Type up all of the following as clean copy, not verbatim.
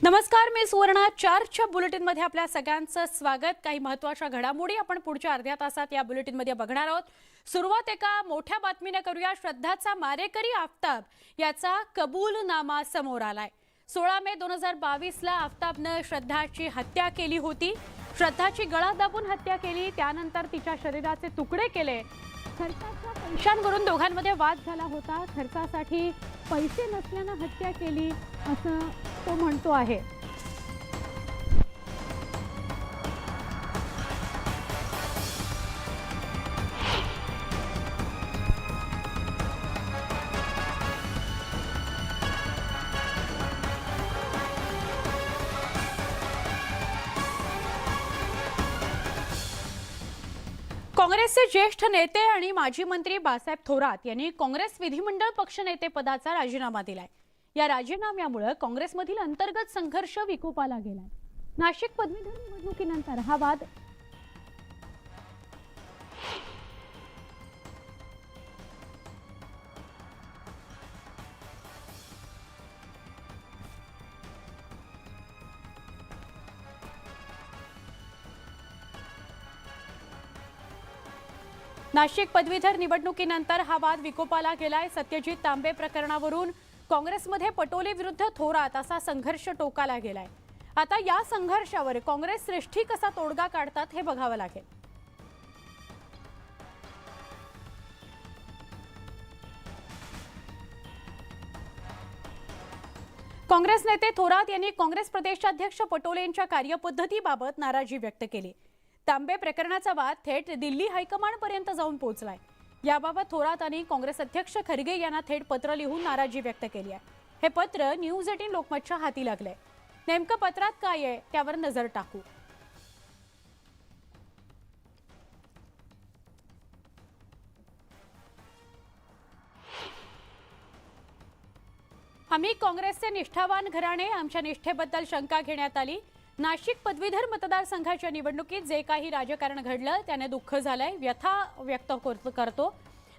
नमस्कार, मी सुवर्णा. 4च्या बुलेटिनमध्ये आपल्या सगळ्यांचं स्वागत. काही महत्त्वाच्या घडामोडी आपण पुढच्या अर्ध्या तासात या बुलेटिनमध्ये बघणार आहोत. सुरुवात एका मोठ्या बातमीने करूया. श्रद्धाचा मारेकरी आफताब याचा कबूलनामा समोर आलाय. 16 मे 2022ला आफताबनं श्रद्धाची हत्या केली होती. श्रद्धाची गळा दाबून हत्या केली. त्यानंतर तिच्या शरीराचे तुकडे केले. खर्चाच्या पैशांवरून दोघांमध्ये वाद झाला होता. खर्चासाठी पैसे नसल्यानं हत्या केली असं तो म्हणतो आहे. काँग्रेसचे ज्येष्ठ नेते आणि माजी मंत्री बाळासाहेब थोरात यांनी काँग्रेस विधिमंडळ पक्षनेते पदाचा राजीनामा दिलाय. या राजीनाम्यामुळे काँग्रेसमधील अंतर्गत संघर्ष विकोपाला गेलाय. नाशिक पदवीधर निवडणुकीनंतर हा वाद नाशिक पदवीधर निवडणुकीनंतर हा वाद विकोपाला गेलाय. सत्यजित तांबे प्रकरणावरून काँग्रेसमध्ये पटोले विरुद्ध थोरात असा संघर्ष टोकाला गेलाय. आता या संघर्षावर काँग्रेस श्रेष्ठी कसा तोडगा काढतात हे बघावं लागेल. काँग्रेस नेते थोरात यांनी काँग्रेस प्रदेशाध्यक्ष पटोलेंच्या कार्यपद्धतीबाबत नाराजी व्यक्त केली. तांबे प्रकरणाचा वाद थेट दिल्ली हायकमांडपर्यंत जाऊन पोहोचलाय. याबाबत थोरात यांनी काँग्रेस अध्यक्ष खरगे यांना थेट पत्र लिहून नाराजी व्यक्त केली आहे. हे पत्र न्यूज 18 लोकमतच्या हाती लागलंय. नेमकं पत्रात काय आहे त्यावर नजर टाकू. आम्ही काँग्रेसचे निष्ठावान घराणे, आमच्या निष्ठेबद्दल शंका घेण्यात आली. नाशिक पदवीधर मतदारसंघाच्या निवडणुकीत जे काही राजकारण घडलं त्याने दुःख झालंय, व्यथा व्यक्त करतो.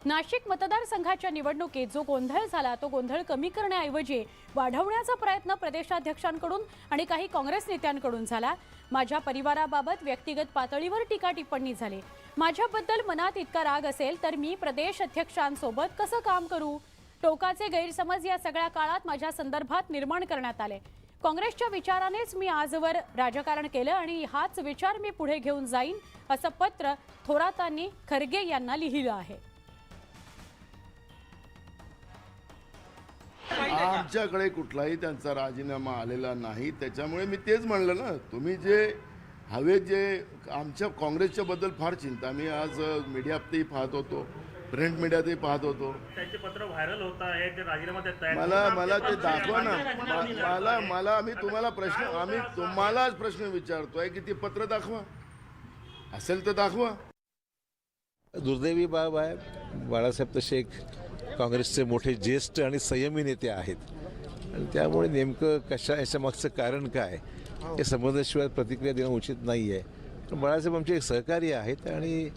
नाशिक मतदारसंघाच्या निवडणुकीत जो गोंधळ झाला तो गोंधळ कमी करण्याऐवजी वाढवण्याचा प्रयत्न प्रदेशाध्यक्षांकडून आणि काही काँग्रेस नेत्यांकडून झाला. माझ्या परिवाराबाबत व्यक्तिगत पातळीवर टीका टिप्पणी झाली. माझ्याबद्दल मनात इतका राग असेल तर मी प्रदेश अध्यक्षांसोबत कसं काम करू. टोकाचे गैरसमज या सगळ्या काळात माझ्या संदर्भात निर्माण करण्यात आले. काँग्रेसच्या विचारानेच मी आजवर राजकारण केलं आणि हाच विचार मी पुढे घेऊन जाईन असं पत्र थोरातांनी खरगे यांना लिहिलं आहे. आमच्याकडे कुठलाही त्यांचा राजीनामा आलेला नाही. त्याच्यामुळे मी तेच म्हणलं ना, तुम्ही जे हवे जे आमच्या काँग्रेसच्या बद्दल फार चिंता. मी आज मीडियातही पाहत होतो, प्रिंट मीडियातही पाहत होतो. त्यांचे पत्र व्हायरल होत आहे, ते राजीनामा देत आहेत. मला ते दाखवा ना. मला आम्ही तुम्हालाच प्रश्न विचारतोय की ते पत्र दाखवा, असेल तर दाखवा. दुर्दैवी बाब आहे. बाळासाहेब तसे एक काँग्रेसचे मोठे ज्येष्ठ आणि संयमी नेते आहेत आणि त्यामुळे नेमकं याच्या मागचं कारण काय हे समजल्याशिवाय प्रतिक्रिया देणं उचित नाही आहे. पण बाळासाहेब आमचे एक सहकारी आहेत आणि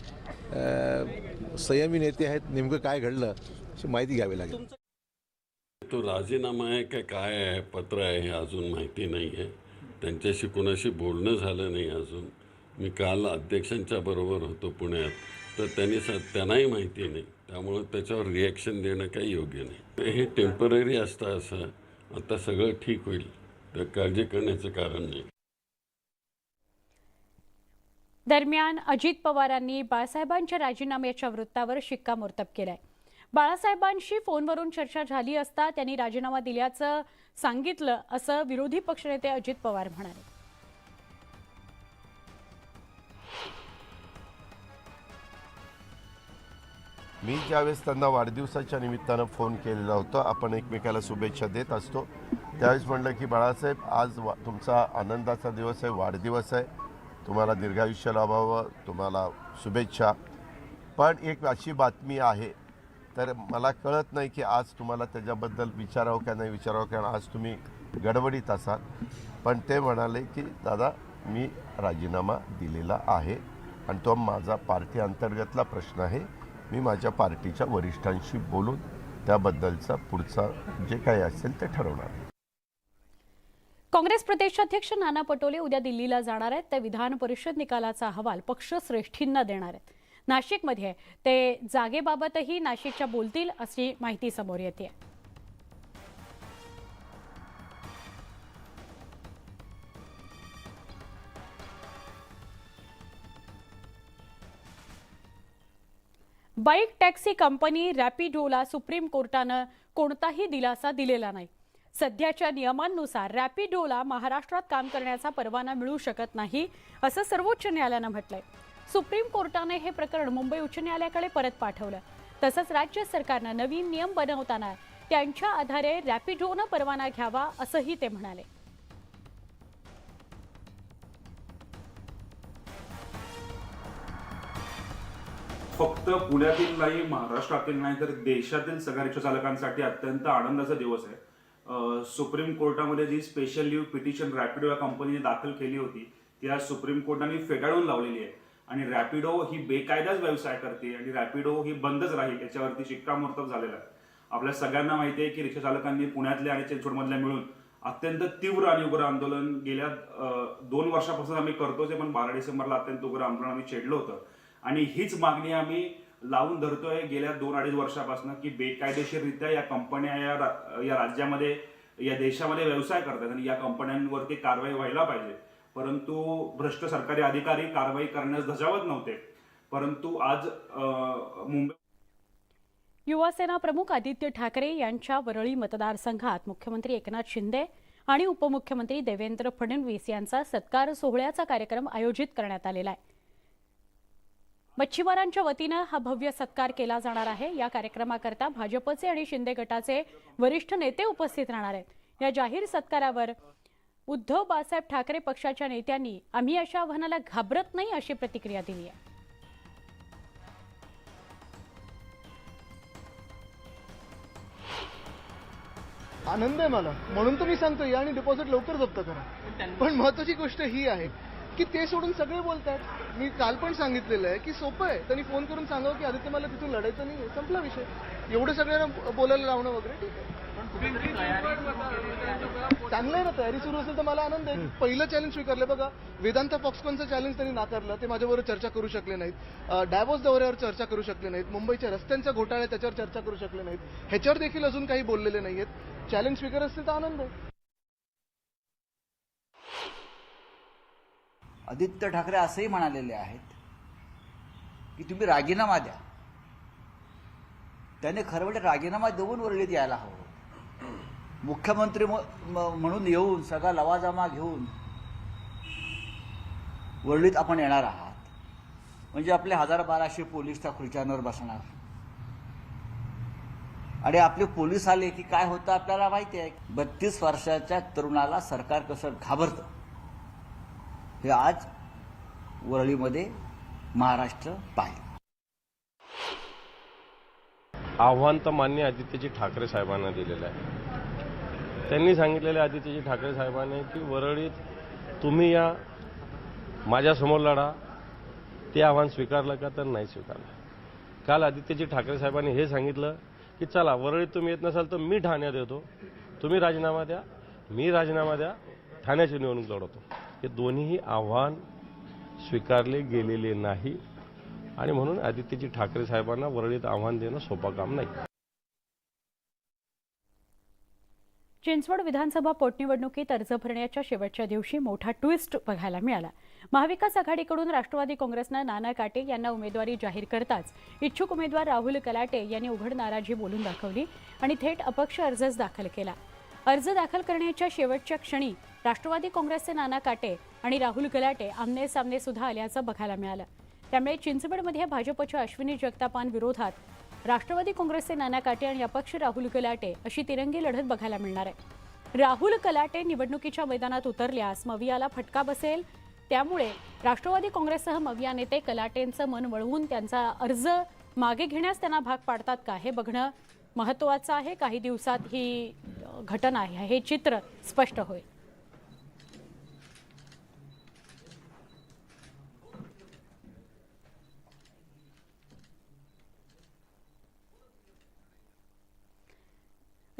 संयमी नेते आहेत. नेमकं काय घडलं याची माहिती घ्यावी लागेल. तो राजीनामा आहे का काय आहे, पत्र आहे, हे अजून माहिती नाही आहे. त्यांच्याशी कोणाशी बोलणं झालं नाही अजून. मी काल अध्यक्षांच्या बरोबर होतो पुण्यात, तर त्यांनाही माहिती नाही. त्यामुळं त्याच्यावर रिॲक्शन देणं काही योग्य नाही. हे टेम्पररी असतं. असं आता सगळं ठीक होईल, तर काळजी करण्याचं कारण नाही. दरम्यान अजित पवारांनी बाळासाहेबांच्या राजीनाम्याच्या वृत्तावर शिक्कामोर्तब केलाय. बाळासाहेबांशी फोनवरून चर्चा झाली असता त्यांनी राजीनामा दिल्याचं सांगितलं असं विरोधी पक्षनेते अजित पवार म्हणाले. मी ज्यावेळेस त्यांना वाढदिवसाच्या निमित्तानं फोन केलेला होता, आपण एकमेकाला शुभेच्छा देत असतो, त्यावेळेस म्हणलं की बाळासाहेब आज तुमचा आनंदाचा दिवस आहे, वाढदिवस आहे, तुम्हाला दीर्घायुष्य लाभावं, तुम्हाला शुभेच्छा. पण एक अशी बातमी आहे, तर मला कळत नाही की आज तुम्हाला त्याच्याबद्दल विचारावं का नाही विचारावं, कारण आज तुम्ही गडबडीत असाल. पण ते म्हणाले की दादा मी राजीनामा दिलेला आहे आणि तो माझा पार्टी अंतर्गतला प्रश्न आहे. मी माझ्या पार्टीच्या वरिष्ठांशी बोलून त्याबद्दलचा पुढचा जे काही असेल ते ठरवणार. काँग्रेस प्रदेशाध्यक्ष नाना पटोले उद्या दिल्लीला जाणार आहेत. ते विधान परिषद निकालाचा अहवाल पक्षश्रेष्ठींना देणार आहेत. नाशिकमध्ये ते जागेबाबतही नाशिकच्या बोलतील अशी माहिती समोर येते. बाईक टॅक्सी कंपनी रॅपिडोला सुप्रीम कोर्टानं कोणताही दिलासा दिलेला नाही. सध्याच्या नियमांनुसार रॅपिडोला महाराष्ट्रात काम करण्याचा परवाना मिळू शकत नाही असं सर्वोच्च न्यायालयानं म्हटलंय. सुप्रीम कोर्टाने हे प्रकरण मुंबई उच्च न्यायालयाकडे परत पाठवलं. तसंच राज्य सरकारनं नवीन नियम बनवताना त्यांच्या आधारे रॅपिडोनं परवाना घ्यावा असंही ते म्हणाले. फक्त पुण्यातील नाही, महाराष्ट्रातील नाही तर देशातील सगळ्या रिक्षा चालकांसाठी अत्यंत आनंदाचा दिवस आहे. सुप्रीम कोर्टामध्ये जी स्पेशल लीव्ह पिटिशन रॅपिडो या कंपनीने दाखल केली होती ती आज सुप्रीम कोर्टाने फेटाळून लावलेली आहे. आणि रॅपिडो ही बेकायदाच व्यवसाय करते आणि रॅपिडो ही बंदच राहील याच्यावरती शिक्कामोर्तब झालेला आहे. आपल्या सगळ्यांना माहिती आहे की रिक्षा चालकांनी पुण्यातल्या आणि चिंचवडमधल्या मिळून अत्यंत तीव्र आणि उग्र आंदोलन गेल्या 2 वर्षापासून आम्ही करतोच, पण 12 डिसेंबरला अत्यंत उग्र आंदोलन आम्ही छेडलं होतं. आणि हीच मागणी आम्ही लावून धरतोय गेल्या 2-2.5 वर्षापासून की बेकायदेशीररित्या या कंपन्या या राज्यामध्ये या देशामध्ये व्यवसाय करतात आणि या कंपन्यांवरती कारवाई व्हायला पाहिजे. परंतु भ्रष्ट सरकारी अधिकारी कारवाई करण्यास धजावत नव्हते. परंतु आज मुंबई युवासेना प्रमुख आदित्य ठाकरे यांच्या वरळी मतदारसंघात मुख्यमंत्री एकनाथ शिंदे आणि उपमुख्यमंत्री देवेंद्र फडणवीस यांचा सत्कार सोहळ्याचा कार्यक्रम आयोजित करण्यात आलेला आहे. मच्छीमारांच्या वतीनं हा भव्य सत्कार केला जाणार आहे. या कार्यक्रमाकरता भाजपचे आणि शिंदे गटाचे वरिष्ठ नेते उपस्थित राहणार आहेत. या जाहीर सत्कारावर उद्धव बाळासाहेब ठाकरे पक्षाच्या नेत्यांनी आम्ही अशा आव्हानाला घाबरत नाही अशी प्रतिक्रिया दिली आहे. आनंद आहे मला, म्हणून तर मी सांगतो या आणि डिपॉझिट लवकर जप्त करा. पण महत्वाची गोष्ट ही आहे की ते सोडून सगळे बोलतात. मी काल पण सांगितलेलं आहे की सोपं आहे, त्यांनी फोन करून सांगावं की आदित्य मला तिथून लढायचं नाही, संपला विषय. एवढं सगळ्यांना बोलायला लावणं वगैरे ठीक आहे. चांगलं आहे ना, तयारी सुरू असेल तर मला आनंद आहे. पहिलं चॅलेंज स्वीकारलं बघा, वेदांत फॉक्सकॉनचं चॅलेंज त्यांनी नाकारलं, ते माझ्याबरोबर चर्चा करू शकले नाहीत. डॅवोस दौऱ्यावर चर्चा करू शकले नाहीत. मुंबईच्या रस्त्यांचा घोटाळा त्याच्यावर चर्चा करू शकले नाहीत. ह्याच्यावर देखील अजून काही बोललेले नाहीयेत. चॅलेंज स्वीकार असतील तर आनंद आहे. आदित्य ठाकरे असंही म्हणालेले आहेत की तुम्ही राजीनामा द्या. त्याने खरं म्हणजे राजीनामा देऊन वरळीत यायला हवं. मुख्यमंत्री म्हणून येऊन सगळा लवाजमा घेऊन वरळीत आपण येणार आहात म्हणजे आपले 1000-1200 पोलीस त्या खुर्च्यांवर बसणार आणि आपले पोलीस आले की काय होतं आपल्याला माहिती आहे. 32 वर्षाच्या तरुणाला सरकार कसं घाबरतं हे आज वरळीमध्ये महाराष्ट्र पाहिलं. आव्हान तर मान्य आदित्यजी ठाकरे साहेबांना दिलेलं आहे. त्यांनी सांगितलेले आदित्यजी ठाकरे साहेबांनी की वरळीत तुम्ही या माझ्यासमोर लढा. ते आव्हान स्वीकारलं का तर नाही स्वीकारलं. काल आदित्यजी ठाकरे साहेबांनी हे सांगितलं की चला वरळीत तुम्ही येत नसाल तर मी ठाण्यात येतो, तुम्ही राजीनामा द्या, मी राजीनामा द्या, ठाण्याची निवडणूक लढवतो. हे दोन्हीही आव्हान स्वीकारले गेलेले नाही आणि म्हणून आदित्यजी ठाकरे साहेबांना वरळीत आव्हान देणं सोपं काम नाही. चिंचवड विधानसभा पोटनिवडणुकीत अर्ज भरण्याच्या शेवटच्या दिवशी मोठा ट्विस्ट बघायला मिळाला. महाविकास आघाडीकडून राष्ट्रवादी काँग्रेसनं नाना काटे यांना उमेदवारी जाहीर करताच इच्छुक उमेदवार राहुल कलाटे यांनी उघड नाराजी बोलून दाखवली आणि थेट अपक्ष अर्जच दाखल केला. अर्ज दाखल करण्याच्या शेवटच्या क्षणी राष्ट्रवादी काँग्रेसचे नाना काटे आणि राहुल कलाटे आमने सामने सुद्धा आल्याचं बघायला मिळालं. त्यामुळे चिंचवडमध्ये भाजपच्या अश्विनी जगतापांविरोधात राष्ट्रवादी काँग्रेसचे नाना काटे आणि अपक्ष राहुल कलाटे अशी तिरंगी लढत बघायला मिळणार आहे. राहुल कलाटे निवडणुकीच्या मैदानात उतरल्यास मवियाला फटका बसेल. त्यामुळे राष्ट्रवादी काँग्रेससह मविया नेते कलाटेंचं मन वळवून त्यांचा अर्ज मागे घेण्यास त्यांना भाग पाडतात का हे बघणं महत्त्वाचं आहे. काही दिवसात ही घटना आहे, हे चित्र स्पष्ट होईल.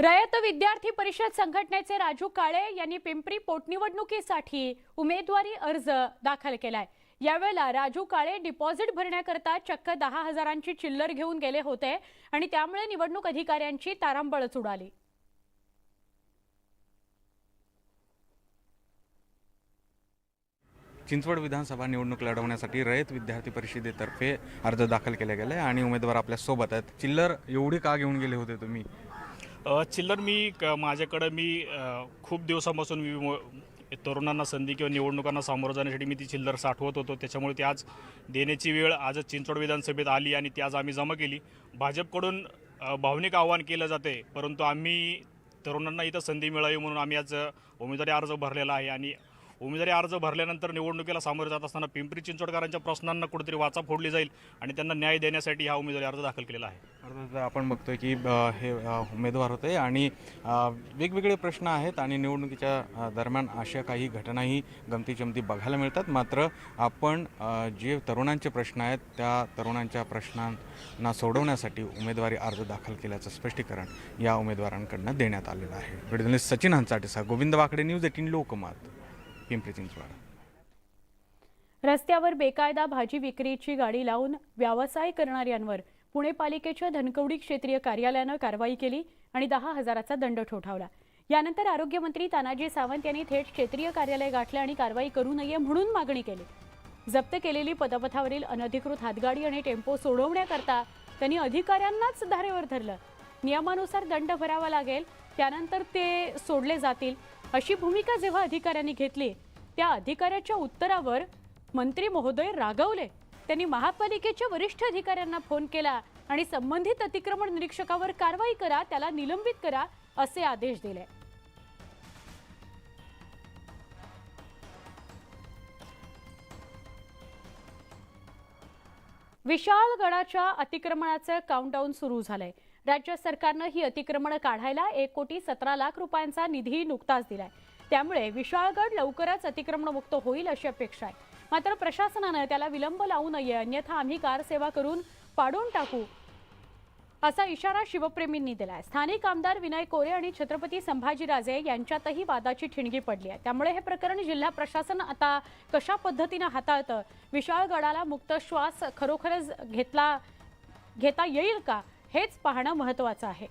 रयत विद्यार्थी परिषद संघटनेचे राजू काळे यांनी पिंपरी पोटनिवडणुकीसाठी उमेदवारी अर्ज दाखल केलाय। यावेळेला राजू काळे डिपॉझिट भरण्याकरता चक्क 10,000ची चिल्लर घेऊन गेले होते आणि त्यामुळे निवडणूक अधिकाऱ्यांची तारांबळच उडाली। चिंचवड विधानसभा निवडणूक लढवण्यासाठी रयत विद्यार्थी परिषदेतर्फे अर्ज दाखल केले गेले आणि उमेदवार आपल्या सोबत आहेत। चिल्लर एवढी का घेऊन गेले होते तुम्ही? चिल्लर माझ्याकडे खूप दिवसापासून तरुणांना संधी किंवा निवडणुकांना सामोरं जाण्यासाठी मी ती चिल्लर साठवत होतो। त्याच्यामुळे ती आज देण्याची वेळ आजच चिंचवड विधानसभेत आली आणि ती आज आम्ही जमा केली। भाजपकडून भावनिक आव्हान केलं जाते, परंतु आम्ही तरुणांना इथं संधी मिळावी म्हणून आम्ही आज उमेदवारी अर्ज भरलेला आहे आणि उमेदवारी अर्ज भरल्यानंतर निवडणुकीला सामोरे जात असताना पिंपरी चिंचवडकरांच्या प्रश्नांना कुठेतरी वाचा फोडली जाईल आणि त्यांना न्याय देण्यासाठी हा उमेदवारी अर्ज दाखल केलेला आहे। अर्थात आपण बघतोय की हे उमेदवार होते आणि वेगवेगळे प्रश्न आहेत आणि निवडणुकीच्या दरम्यान अशा काही घटनाही गमतीजमती बघायला मिळतात। मात्र आपण जे तरुणांचे प्रश्न आहेत त्या तरुणांच्या प्रश्नांना सोडवण्यासाठी उमेदवारी अर्ज दाखल केल्याचं स्पष्टीकरण या उमेदवारांकडून देण्यात आलेलं आहे। व्हिडिओ सचिन हंचाटेसह गोविंद वाकडे, न्यूज 18 लोकमत, पिंपरी चिंचवड। रस्त्यावर बेकायदा भाजी विक्रीची गाडी लावून व्यवसाय करणाऱ्यांवर पुणे पालिकेच्या धनकवडी क्षेत्रीय कार्यालयानं कारवाई केली आणि 10,000चा दंड ठोठावला। यानंतर आरोग्यमंत्री तानाजी सावंत यांनी थेट क्षेत्रीय कार्यालय गाठले आणि कारवाई करू नये म्हणून मागणी केली। जप्त केलेली पदपथावरील अनधिकृत हातगाडी आणि टेम्पो सोडवण्याकरता त्यांनी अधिकाऱ्यांनाच धारेवर धरलं। नियमानुसार दंड भरावा लागेल, त्यानंतर ते सोडले जातील अशी भूमिका जेव्हा अधिकाऱ्यांनी घेतली, त्या अधिकाऱ्याच्या उत्तरावर मंत्री महोदय रागावले। त्यांनी महापालिकेच्या वरिष्ठ अधिकाऱ्यांना फोन केला आणि संबंधित अतिक्रमण निरीक्षकावर कारवाई करा, त्याला निलंबित करा असे आदेश दिले। विशाळगडाच्या अतिक्रमणाचं काउंटडाऊन सुरू झालंय। राज्य सरकारनं ही अतिक्रमण काढायला 1,17,00,000 रुपयांचा निधी नुकताच दिलाय। त्यामुळे विशाळगड लवकरच अतिक्रमणमुक्त होईल अशी अपेक्षा आहे। मात्र प्रशासनानं त्याला विलंब लावू नये, अन्यथा आम्ही कार सेवा करून पाडून टाकू असा इशारा शिवप्रेमींनी दिलाय। स्थानिक आमदार विनय कोरे आणि छत्रपती संभाजीराजे यांच्यातही वादाची ठिणगी पडली आहे। त्यामुळे हे प्रकरण जिल्हा प्रशासन आता कशा पद्धतीने हाताळतं, विशाळगडाला मुक्त श्वास खरोखरच घेता येईल का, हेच पाहणं महत्त्वाचं आहे।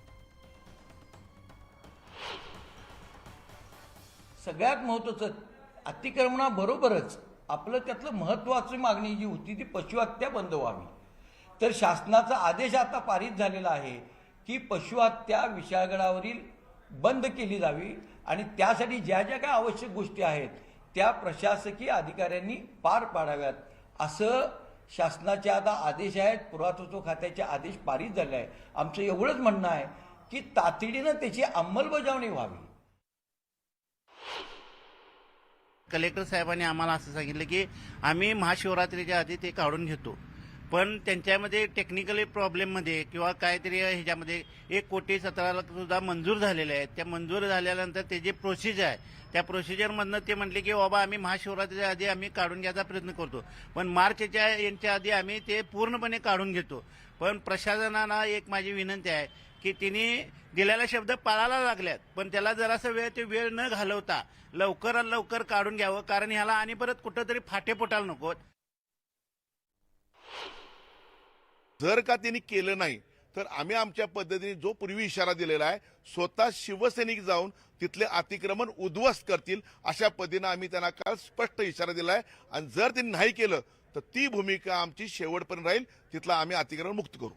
सगळ्यात महत्त्वाचं अतिक्रमणाबरोबरच आपलं त्यातलं महत्त्वाची मागणी जी होती ती पशुहत्या बंद व्हावी। तर शासनाचा आदेश आता पारित झालेला आहे की पशुहत्या विशाळगडावरील बंद केली जावी आणि त्यासाठी ज्या ज्या काही आवश्यक गोष्टी आहेत त्या प्रशासकीय अधिकाऱ्यांनी पार पाडाव्यात असं शासनाचे आता आदेश आहेत। पुरातत्व खात्याचे आदेश पारित झाले आहे। आमचं एवढंच म्हणणं आहे की तातडीनं त्याची अंमलबजावणी व्हावी। कलेक्टर साहेबांनी आम्हाला असं सांगितलं की आम्ही महाशिवरात्रीच्या आधी ते काढून घेतो, पण त्यांच्यामध्ये टेक्निकली प्रॉब्लेममध्ये किंवा काहीतरी ह्याच्यामध्ये 1,17,00,000 सुद्धा मंजूर झालेले आहेत। त्या मंजूर झाल्यानंतर ते जे प्रोसिजर आहे त्या प्रोसिजरमधनं ते म्हटले की बाबा आम्ही महाशिवरात्रीच्या आधी आम्ही काढून घ्यायचा प्रयत्न करतो, पण मार्चच्या यांच्या आधी आम्ही ते पूर्णपणे काढून घेतो। पण प्रशासनाला एक माझी विनंती आहे की तिने दिलेला शब्द पाळायला लागल्यात, पण त्याला जरासं वेळ न घालवता लवकरात लवकर काढून घ्यावं, कारण ह्याला आणि परत कुठंतरी फाटे फुटायला नको। जर का त्यांनी केलं नाही तर आम्ही आमच्या पद्धतीने जो पूर्वी इशारा दिलेला आहे, स्वतः शिवसैनिक जाऊन तिथले अतिक्रमण उद्ध्वस्त करतील अशा पद्धतीने आम्ही त्यांना काल स्पष्ट इशारा दिला आहे। आणि जर त्यांनी नाही केलं तर ती भूमिका आमची शेवटपर्यंत राहील, तिथला आम्ही अतिक्रमण मुक्त करू।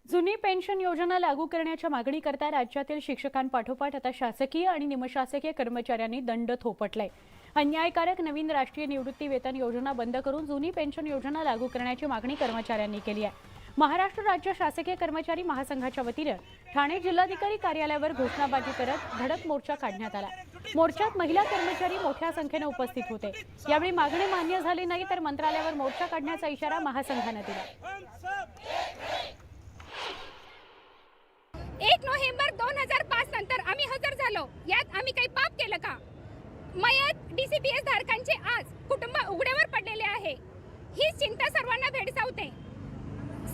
जुनी पेन्शन योजना लागू करण्याच्या मागणीकरता राज्यातील शिक्षकांपाठोपाठ आता शासकीय आणि निमशासकीय कर्मचाऱ्यांनी दंड थोपटलाय। अन्यायकारक नवीन राष्ट्रीय निवृत्ती वेतन योजना बंद करून जुनी पेन्शन योजना लागू करण्याची मागणी कर्मचाऱ्यांनी केली आहे। महाराष्ट्र राज्य शासकीय कर्मचारी महासंघाच्या वतीने ठाणे जिल्हाधिकारी कार्यालयावर घोषणाबाजी करत धडक मोर्चा काढण्यात आला। मोर्चात महिला कर्मचारी मोठ्या संख्येने उपस्थित होते। यावेळी मागणी मान्य झाली नाही तर मंत्रालयावर मोर्चा काढण्याचा इशारा महासंघाने दिला। 1 नोव्हेंबर 2005 नंतर आम्ही हजर झालो, यात आम्ही काही पाप केलं का? मयत DCPS धारकांचे आज कुटुंब उघड्यावर पडलेले आहे। ही चिंता सर्वांना भेडसावते।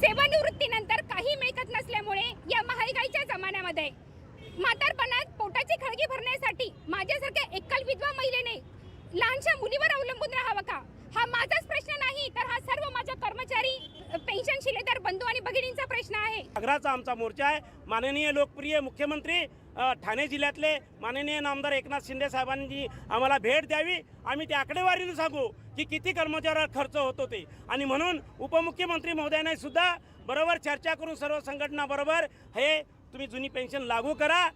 सेवानिवृत्तीनंतर काही मिळकत नसल्यामुळे या महागाईच्या जमान्यामध्ये म्हातारपणात पोटाची खळगी भरण्यासाठी माझ्यासारख्या एकल विधवा महिलेने लहानशा मुलीवर अवलंबून राहावं का? हा माझाच प्रश्न नाही, तर हा सर्व माझ्या कर्मचारी, पेन्शन शिलेदार बंधू आणि भगिनींचा प्रश्न आहे. आग्राचा आमचा मोर्चा आहे. माननीय लोकप्रिय मुख्यमंत्री ठाणे जिल्ह्यातले माननीय नामदार एकनाथ शिंदे साहेबांनी आम्हाला भेट द्यावी. आम्ही त्या आकडेवारीने सांगू की किती कर्मचाऱ्यावर खर्च होतो ते, आणि म्हणून उपमुख्यमंत्री महोदयाने सुद्धा बरोबर चर्चा करून सर्व संघटनाबरोबर हे तुम्ही जुनी पेन्शन लागू करा.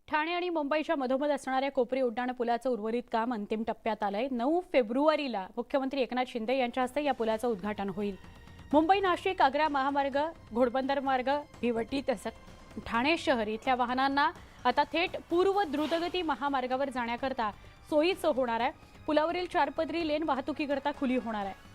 ठाणे आणि मुंबईच्या मधोमध असणाऱ्या कोपरी उड्डाण पुलाचं उर्वरित काम अंतिम टप्प्यात आलंय. 9 फेब्रुवारीला मुख्यमंत्री एकनाथ शिंदे यांच्या हस्ते या पुलाचं उद्घाटन होईल. मुंबई नाशिक आग्रा महामार्ग, घोडबंदर मार्ग, भिवटी तसंच ठाणे शहर इथल्या वाहनांना आता थेट पूर्व द्रुतगती महामार्गावर जाण्याकरता सोयीचं होणार आहे. पुलावरील 4 पदरी लेन वाहतुकीकरता खुली होणार आहे.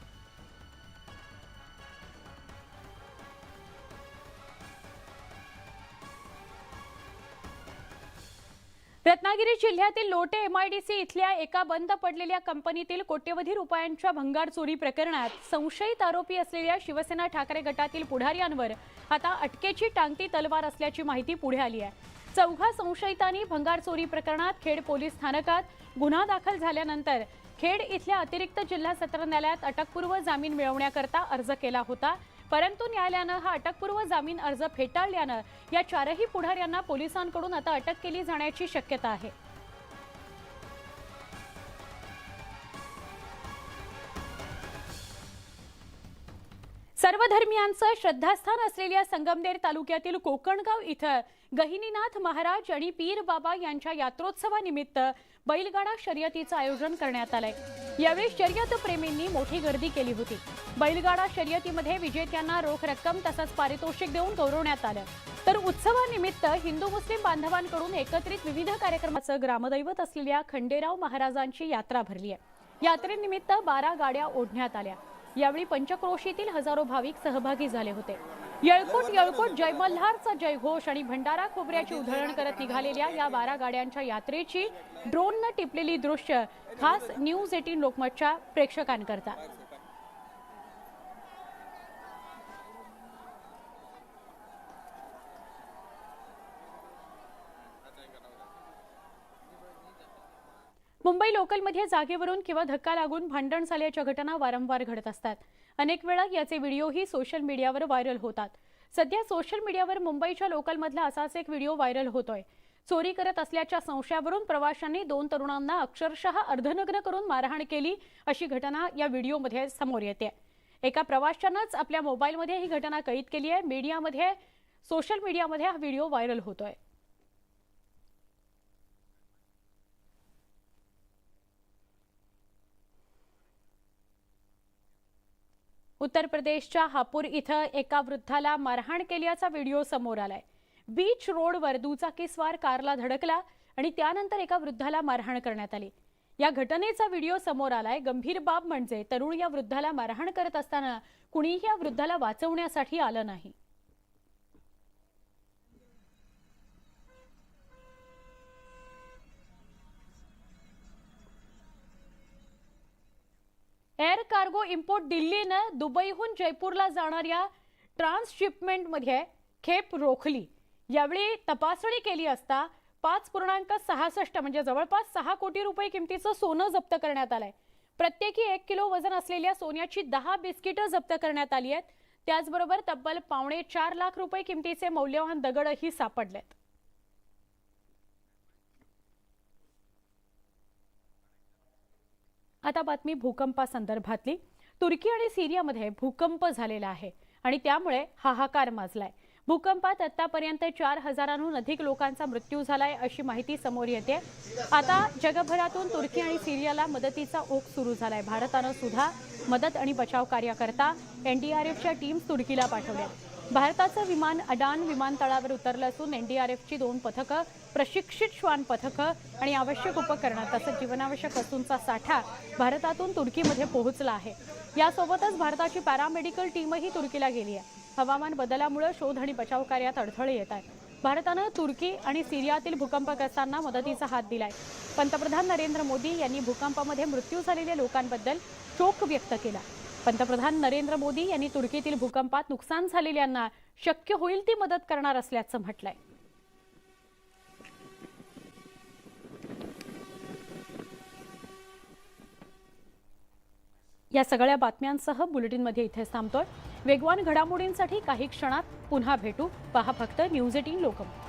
रत्नागिरी जिल्ह्यातील लोटे MIDC इथल्या एका बंद पडलेल्या कंपनीतील कोट्यवधी रुपयांच्या भंगार चोरी प्रकरणात संशयित आरोपी असलेल्या शिवसेना ठाकरे गटातील पुढाऱ्यांवर आता अटकेची टांगती तलवार असल्याची माहिती पुढे आली आहे. 4 संशयितांनी भंगार चोरी प्रकरणात खेड पोलीस स्थानकात गुन्हा दाखल झाल्यानंतर खेड इथल्या अतिरिक्त जिल्हा सत्र न्यायालयात अटकपूर्व जामीन मिळवण्याकरता अर्ज केला होता. परंतु न्यायालयानं हा अटकपूर्व जामीन अर्ज फेटाळल्यानं या 4ही पुढाऱ्यांना पोलिसांकडून आता अटक केली जाण्याची शक्यता आहे. सर्वधर्मियांचं श्रद्धास्थान असलेल्या संगमनेर तालुक्यातील कोकणगाव इथं गहिनीनाथ महाराज आणि पीर बाबा यांच्या यात्रोत्सवानिमित्त बैलगाडा शर्यतीचं आयोजन करण्यात आलंय. यावेळी शर्यत प्रेमींनी मोठी गर्दी केली होती. बैलगाडा शर्यतीमध्ये विजेत्यांना रोख रक्कम तसंच पारितोषिक देऊन गौरवण्यात आलं. तर उत्सवानिमित्त हिंदू मुस्लिम बांधवांकडून एकत्रित विविध कार्यक्रमाचं ग्रामदैवत असलेल्या खंडेराव महाराजांची यात्रा भरली आहे. यात्रेनिमित्त 12 गाड्या ओढण्यात आल्या. यावेळी पंचक्रोशीतील हजारो भाविक सहभागी झाले होते. येळकोट येळकोट जय मल्हारचा जयघोष आणि भंडारा खोबऱ्याची उधळण करत निघालेल्या या 12 गाड्यांच्या यात्रेची ड्रोननं टिपलेली दृश्य खास न्यूज 18 लोकमतच्या प्रेक्षकांकरता. मुंबई लोकलमध्ये जागेवरून किंवा धक्का लागून भांडण झाल्याच्या घटना वारंवार घडत असतात. अनेक वेळा याचे व्हिडिओही सोशल मीडियावर व्हायरल होतात. सध्या सोशल मीडियावर मुंबईच्या लोकलमधला असाच एक व्हिडिओ व्हायरल होतोय. चोरी करत असल्याच्या संशयावरून प्रवाशांनी 2 तरुणांना अक्षरशः अर्धनग्न करून मारहाण केली अशी घटना या व्हिडिओमध्ये समोर येते. एका प्रवाशानंच आपल्या मोबाईलमध्ये ही घटना कैद केली आहे. सोशल मीडियामध्ये हा व्हिडिओ व्हायरल होतोय. उत्तर प्रदेशच्या हापूर इथं एका वृद्धाला मारहाण केल्याचा व्हिडिओ समोर आलाय. बीच रोडवर दुचाकीस्वार कारला धडकला आणि त्यानंतर एका वृद्धाला मारहाण करण्यात आली. या घटनेचा व्हिडिओ समोर आलाय. गंभीर बाब म्हणजे तरुण या वृद्धाला मारहाण करत असताना कुणीही या वृद्धाला वाचवण्यासाठी आलं नाही. एअर कार्गो इम्पोर्ट दिल्लीनं दुबईहून जयपूरला जाणाऱ्या ट्रान्सशिपमेंटमध्ये खेप रोखली. यावेळी तपासणी केली असता 5.66 म्हणजे जवळपास 6 कोटी रुपये किमतीचं सोनं जप्त करण्यात आलंय. प्रत्येकी 1 किलो वजन असलेल्या सोन्याची 10 बिस्किटं जप्त करण्यात आली आहेत. त्याचबरोबर तब्बल 4.25 लाख रुपये किमतीचे मौल्यवान दगडही सापडलेत. आता बातमी भूकंपासंदर्भातली. तुर्की आणि सिरियामध्ये भूकंप झालेला आहे आणि त्यामुळे हाहाकार माजलाय. भूकंपात आतापर्यंत 4,000हून अधिक लोकांचा मृत्यू झालाय अशी माहिती समोर येते. आता जगभरातून तुर्की आणि सिरियाला मदतीचा ओघ सुरू झालाय. भारतानं सुद्धा मदत आणि बचाव कार्याकरता NDRFच्या टीम्स तुर्कीला पाठवल्या. भारताचं विमान अडान विमानतळावर उतरलं असून NDRFची 2 पथकं, प्रशिक्षित श्वान पथकं आणि आवश्यक उपकरणं तसंच जीवनावश्यक वस्तूंचा साठा भारतातून तुर्कीमध्ये पोहोचला आहे. यासोबतच भारताची पॅरामेडिकल टीमही तुर्कीला गेली आहे. हवामान बदलामुळे शोध आणि बचाव कार्यात अडथळे येत आहेत. भारतानं तुर्की आणि सिरियातील भूकंपग्रस्तांना मदतीचा हात दिलाय. पंतप्रधान नरेंद्र मोदी यांनी भूकंपामध्ये मृत्यू झालेल्या लोकांबद्दल शोक व्यक्त केला. पंतप्रधान नरेंद्र मोदी यांनी तुर्कीतील भूकंपात नुकसान झालेल्यांना शक्य होईल ती मदत करणार असल्याचं म्हटलंय. या सगळ्या बातम्यांसह बुलेटिनमध्ये इथेच थांबतोय. वेगवान घडामोडींसाठी काही क्षणात पुन्हा भेटू. पहा फक्त न्यूज 18 लोकमत.